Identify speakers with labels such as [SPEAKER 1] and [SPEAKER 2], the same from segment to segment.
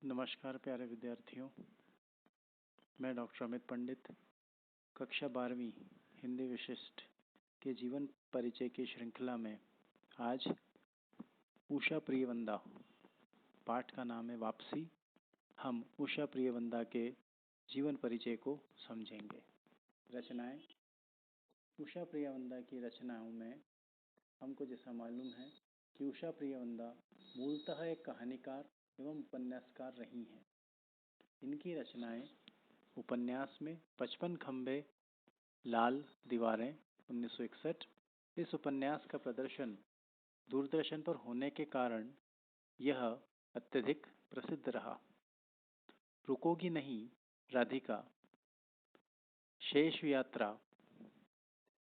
[SPEAKER 1] नमस्कार प्यारे विद्यार्थियों। मैं डॉक्टर अमित पंडित कक्षा 12वीं हिंदी विशिष्ट के जीवन परिचय की श्रृंखला में आज उषा प्रियवंदा पाठ का नाम है वापसी। हम उषा प्रियवंदा के जीवन परिचय को समझेंगे। रचनाएं। उषा प्रियवंदा की रचनाओं में हमको जैसा मालूम है कि उषा प्रियवंदा मूलतः एक कहानीकार एवं उपन्यासकार रही हैं। इनकी रचनाएं उपन्यास में 55 खंबे लाल दीवारें 1961। इस उपन्यास का प्रदर्शन दूरदर्शन पर होने के कारण यह अत्यधिक प्रसिद्ध रहा। रुकोगी नहीं राधिका, शेष यात्रा,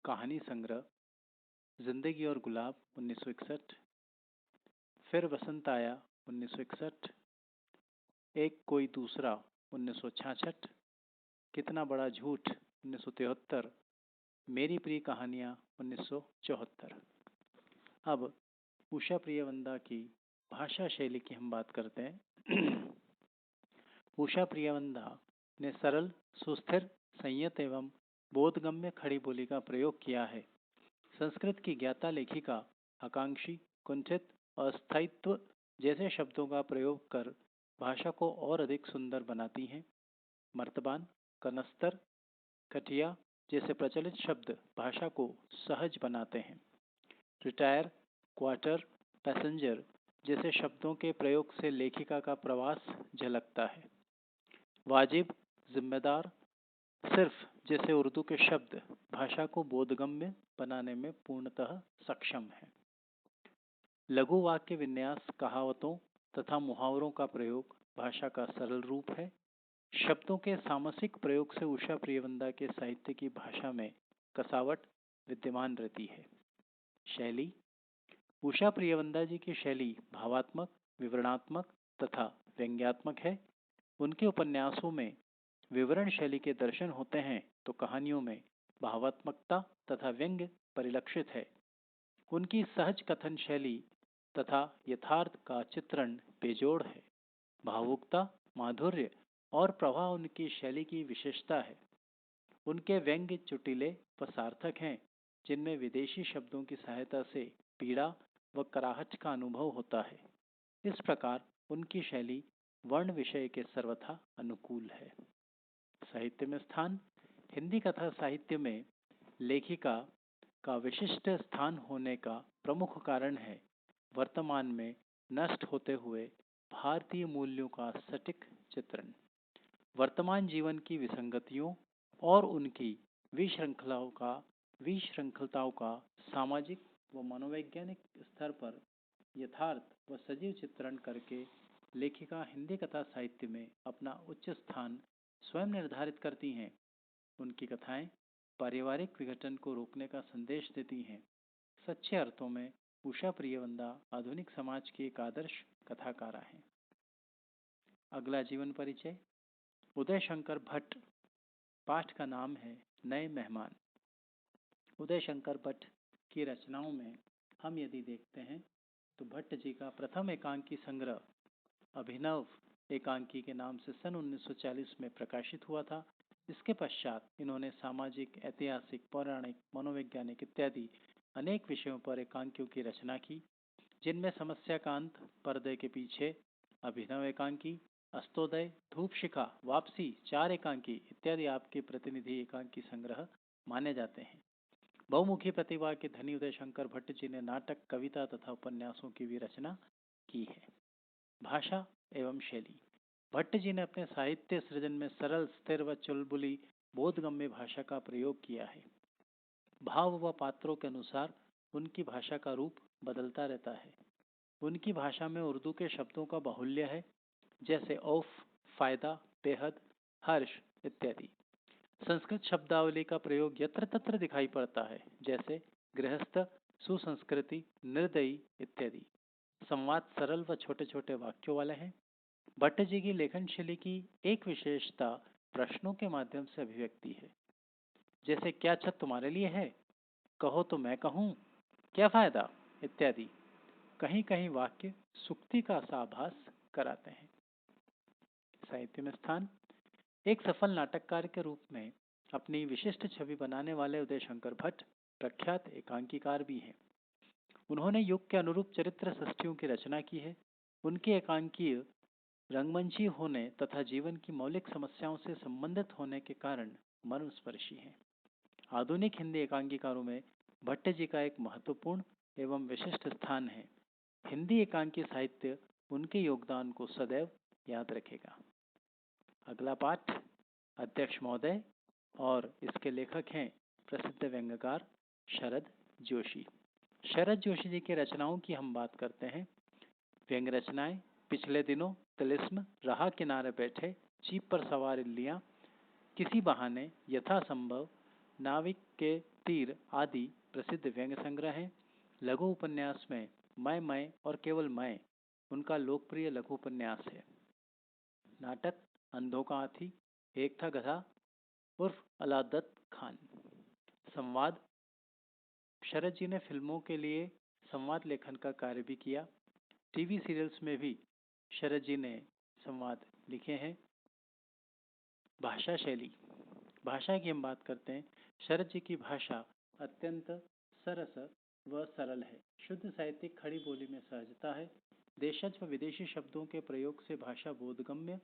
[SPEAKER 1] कहानी संग्रह, जिंदगी और गुलाब 1961, फिर वसंत आया 1961, एक कोई दूसरा 1966, कितना बड़ा झूठ 1973, मेरी प्रिय कहानियाँ 1974। अब उषा प्रियवंदा की भाषा शैली की हम बात करते हैं। उषा प्रियवंदा ने सरल, सुस्थिर, संयत एवं बोधगम्य खड़ी बोली का प्रयोग किया है। संस्कृत की ज्ञाता लेखिका आकांक्षी, कुंठित, अस्थायित्व जैसे शब्दों का प्रयोग कर भाषा को और अधिक सुंदर बनाती हैं। मर्तबान, कनस्तर, कठिया जैसे प्रचलित शब्द भाषा को सहज बनाते हैं। रिटायर, क्वार्टर, पैसेंजर जैसे शब्दों के प्रयोग से लेखिका का प्रवास झलकता है। वाजिब, जिम्मेदार, सिर्फ जैसे उर्दू के शब्द भाषा को बोधगम्य बनाने में पूर्णतः सक्षम है। लघु वाक्य विन्यास, कहावतों तथा मुहावरों का प्रयोग भाषा का सरल रूप है। शब्दों के सामसिक प्रयोग से उषा प्रियवंदा के साहित्य की भाषा में कसावट विद्यमान रहती है। शैली। उषा प्रियवंदा जी की शैली भावात्मक, विवरणात्मक तथा व्यंग्यात्मक है। उनके उपन्यासों में विवरण शैली के दर्शन होते हैं तो कहानियों में भावात्मकता तथा व्यंग्य परिलक्षित है। उनकी सहज कथन शैली तथा यथार्थ का चित्रण बेजोड़ है। भावुकता, माधुर्य और प्रवाह उनकी शैली की विशेषता है। उनके व्यंग्य चुटीले व सार्थक हैं, जिनमें विदेशी शब्दों की सहायता से पीड़ा व कराहट का अनुभव होता है। इस प्रकार उनकी शैली वर्ण विषय के सर्वथा अनुकूल है। साहित्य में स्थान। हिंदी कथा साहित्य में लेखिका का विशिष्ट स्थान होने का प्रमुख कारण है वर्तमान में नष्ट होते हुए भारतीय मूल्यों का सटीक चित्रण। वर्तमान जीवन की विसंगतियों और उनकी विश्रंखलताओं का सामाजिक व मनोवैज्ञानिक स्तर पर यथार्थ व सजीव चित्रण करके लेखिका हिंदी कथा साहित्य में अपना उच्च स्थान स्वयं निर्धारित करती हैं। उनकी कथाएं पारिवारिक विघटन को रोकने का संदेश देती हैं। सच्चे अर्थों में उषा प्रियवंदा आधुनिक समाज की एक आदर्श कथाकारा हैं। अगला जीवन परिचय। उदय शंकर भट्ट। पाठ का नाम है नए मेहमान। उदय शंकर भट्ट की रचनाओं में हम यदि देखते हैं तो भट्ट जी का प्रथम एकांकी संग्रह अभिनव एकांकी के नाम से सन 1940 में प्रकाशित हुआ था। इसके पश्चात इन्होंने सामाजिक, ऐतिहासिक, पौराणिक, मनोवैज्ञानिक इत्यादि अनेक विषयों पर एकांकियों की रचना की, जिनमें समस्याकांत, पर्दे के पीछे, अभिनव एकांकी, अस्तोदय, धूपशिखा, वापसी, चार एकांकी इत्यादि आपके प्रतिनिधि एकांकी संग्रह माने जाते हैं। बहुमुखी प्रतिभा के धनी उदय शंकर भट्ट जी ने नाटक, कविता तथा उपन्यासों की भी रचना की है। भाषा एवं शैली। भट्ट जी ने अपने साहित्य सृजन में सरल, स्थिर व चुलबुली बोधगम्य भाषा का प्रयोग किया है। भाव व पात्रों के अनुसार उनकी भाषा का रूप बदलता रहता है। उनकी भाषा में उर्दू के शब्दों का बाहुल्य है, जैसे औफ, फायदा, बेहद, हर्ष इत्यादि। संस्कृत शब्दावली का प्रयोग यत्र तत्र दिखाई पड़ता है, जैसे गृहस्थ, सुसंस्कृति, निर्दयी इत्यादि। संवाद सरल व छोटे छोटे वाक्यों वाले हैं। भट्ट जी की लेखन शैली की एक विशेषता प्रश्नों के माध्यम से अभिव्यक्ति है, जैसे क्या छत तुम्हारे लिए है, कहो तो मैं कहूँ, क्या फायदा इत्यादि। कहीं कहीं वाक्य सुक्ति का सा आभास कराते हैं। साहित्य में स्थान। एक सफल नाटककार के रूप में अपनी विशिष्ट छवि बनाने वाले उदय शंकर भट्ट प्रख्यात एकांकीकार भी हैं। उन्होंने युग के अनुरूप चरित्र सृष्टियों की रचना की है। उनके एकांकीय रंगमंची होने तथा जीवन की मौलिक समस्याओं से संबंधित होने के कारण मर्मस्पर्शी हैं। आधुनिक हिंदी एकांकीकारों में भट्ट जी का एक महत्वपूर्ण एवं विशिष्ट स्थान है। हिंदी एकांकी साहित्य उनके योगदान को सदैव याद रखेगा। अगला पाठ अध्यक्ष महोदय और इसके लेखक हैं प्रसिद्ध व्यंग्यकार शरद जोशी। शरद जोशी जी की रचनाओं की हम बात करते हैं। व्यंग्य रचनाएं पिछले दिनों, तिलिस्म, रहा किनारे बैठे, जीप पर सवार इल्लियां, किसी बहाने, यथासंभव, नाविक के तीर आदि प्रसिद्ध व्यंग्य संग्रह हैं। लघु उपन्यास में मैं और केवल मैं उनका लोकप्रिय लघु उपन्यास है। नाटक अंधों का हाथी, एक था गधा उर्फ अलादत खान। संवाद शरद जी ने फिल्मों के लिए संवाद लेखन का कार्य भी किया। टीवी सीरियल्स में भी शरद जी ने संवाद लिखे हैं। भाषा शैली, भाषा की हम बात करते हैं। शरद जी की भाषा अत्यंत सरस व सरल है। शुद्ध साहित्यिक खड़ी बोली में सहजता है। देशज व विदेशी शब्दों के प्रयोग से भाषा बोधगम्य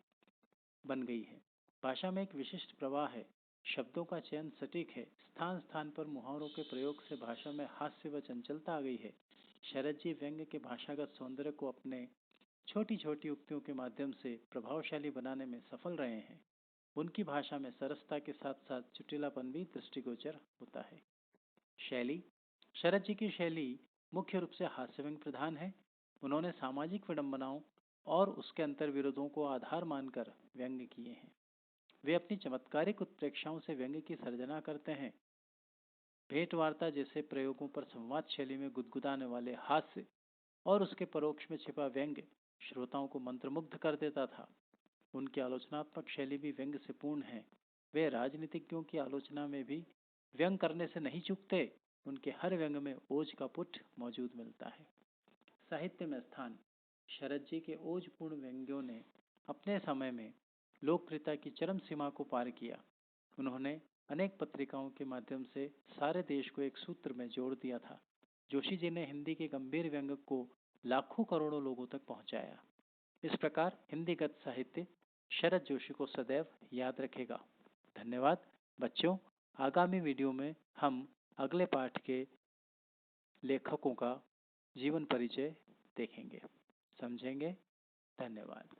[SPEAKER 1] बन गई है। भाषा में एक विशिष्ट प्रवाह है। शब्दों का चयन सटीक है। स्थान स्थान पर मुहावरों के प्रयोग से भाषा में हास्य व चंचलता आ गई है। शरद जी व्यंग्य के भाषागत सौंदर्य को अपने छोटी छोटी उक्तियों के माध्यम से प्रभावशाली बनाने में सफल रहे हैं। उनकी भाषा में सरसता के साथ साथ चुटिलापन भी दृष्टिगोचर होता है। शैली, शरद जी की शैली मुख्य रूप से हास्य व्यंग्य प्रधान है। उन्होंने सामाजिक विडंबनाओं और उसके अंतर विरोधों को आधार मानकर व्यंग्य किए हैं। वे अपनी चमत्कारिक उत्प्रेक्षाओं से व्यंग्य की सर्जना करते हैं। भेंट वार्ता जैसे प्रयोगों पर संवाद शैली में गुदगुदाने वाले हास्य और उसके परोक्ष में छिपा व्यंग्य श्रोताओं को मंत्रमुग्ध कर देता था। उनकी आलोचनात्मक शैली भी व्यंग्य से पूर्ण है। वे राजनीतिज्ञों की आलोचना में भी व्यंग्य करने से नहीं चूकते। उनके हर व्यंग्य में ओज का पुट मौजूद मिलता है। साहित्य में स्थान, शरद जी के ओजपूर्ण व्यंग्यों ने अपने समय में लोकप्रियता की चरम सीमा को पार किया। उन्होंने अनेक पत्रिकाओं के माध्यम से सारे देश को एक सूत्र में जोड़ दिया था। जोशी जी ने हिंदी के गंभीर व्यंग्य को लाखों करोड़ों लोगों तक पहुंचाया। इस प्रकार हिंदी गद्य साहित्य शरद जोशी को सदैव याद रखेगा। धन्यवाद बच्चों। आगामी वीडियो में हम अगले पाठ के लेखकों का जीवन परिचय देखेंगे, समझेंगे। धन्यवाद।